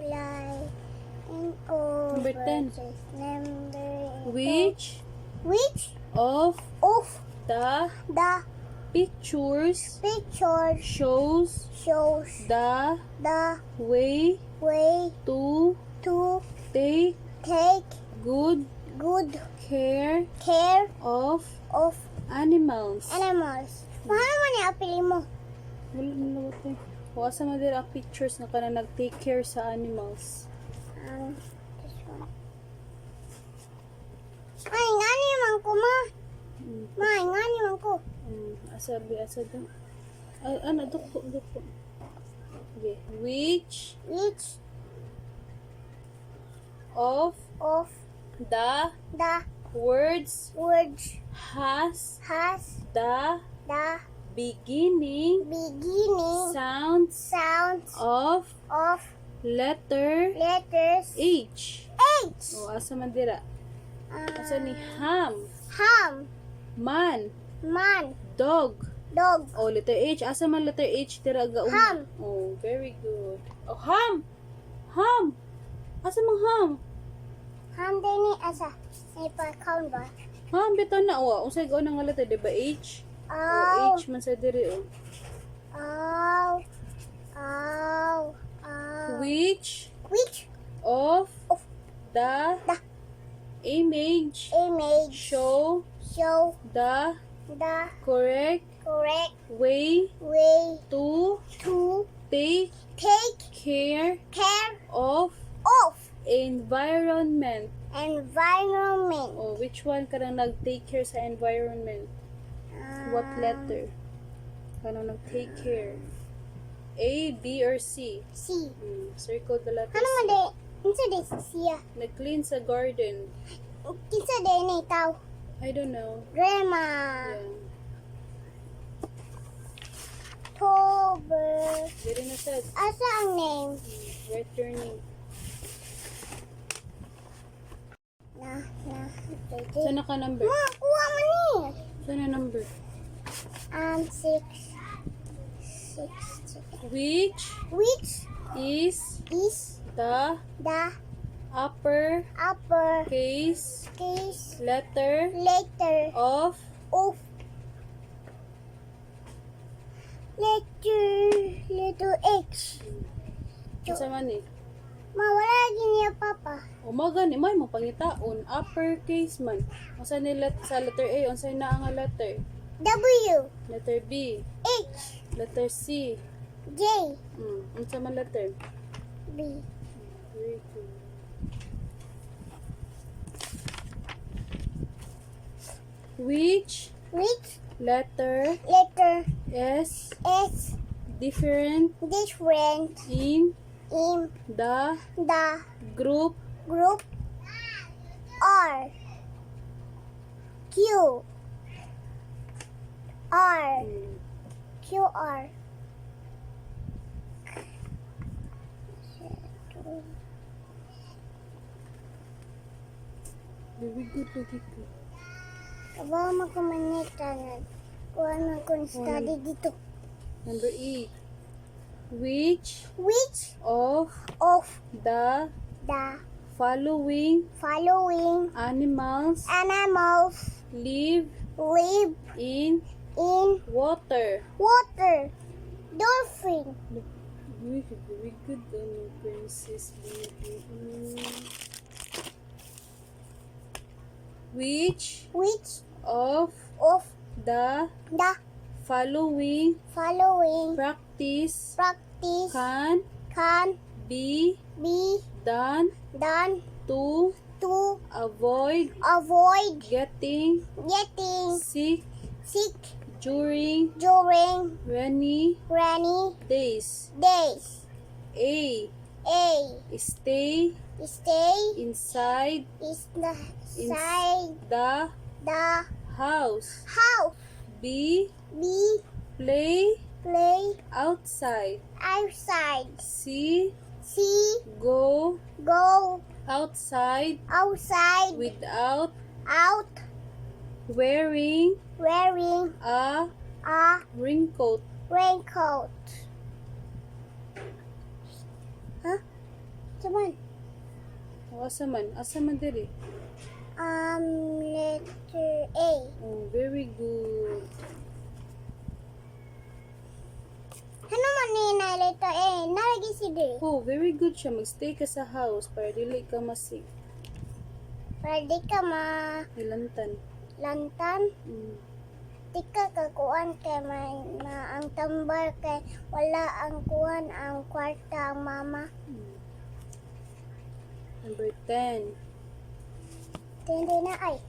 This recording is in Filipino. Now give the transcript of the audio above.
July in Number 10. Number Which of the the pictures picture shows shows the the way way to to take take good good care care of of animals? animals. Paano man i-apili mo? Wala na lawat eh. Wasa mo din ang pictures na ka na nag-take care sa animals. This one. Ay, ngani man ko ma. Mm. Ngani man ko. Asa daw. Ay, ano, duko. Okay. Which Which of of the the words words has has the the beginning beginning sounds of of letter letters H? H. O, asa man dira? Asa ni ham, Ham, man, man, dog. dog, O, letter H. Asa man letter H dira ga una? Ham. Oh, very good. Oh, ham. Ham. Asa mang ham? ham din ni asa. May pa-count ba? Ham bitaw na o. Unsay go nga letter, di ba H? Ow, O, H man sa diri o. ow, ow, ow. Which Which of of the the image image show show the the correct correct way way to to take take care care of of environment? environment? Oh, which one ka na nag-take care sa environment? What letter? Kanang nag-take care? A, B, or C? C. Circle the letter Ano man C. de? Kinsa de siya? Nag-clean sa garden. Kinsa de ni tao? I don't know. Grandma. Yeah. October. Very na sad. Asa ang name? Right turning. Na. Saan ka number? Ma, kuha man ni. Saan na number? 6. Which Which is is the the upper upper case case letter letter of of letter H? Sa man eh? Ma, wala lagi niya papa. Umaga ni may mapangitaon upper case man. Unsa ni sa letter A, unsay naa nga letter? W. Letter B, H. letter C. J. Unsa man letter? B. Very good. Which Which letter letter is is different different in in the the group group R? Q. R. Q R. Very good, very good. Aba magkumanita na. Kuha na kung study dito. Number 8. Which Which of of the the following following animals animals live live in in water? water? Dolphin. Very good, Princess Baby. Which Which of of the the following following practice practice can be done done to to avoid avoid getting getting sick sick during during rainy rainy days? days? A. A. Stay Stay inside inside the the house. house. B. B. Play Play outside. outside. C. C. Go Go outside outside without out wearing wearing a a raincoat. raincoat. Huh? Saman. O asa man? Asa man diri? Letter A. Oh, very good. Ano man ni na letter A? Nalagi si D. Oh, very good siya. Magstay ka sa house para dili ka masig. Para di ka Ilantan. lantan. Mm. Di ka kakuan kay ang tambal kay wala ang kuan ang kwarta ang mama. Number 10. Tindi na ay.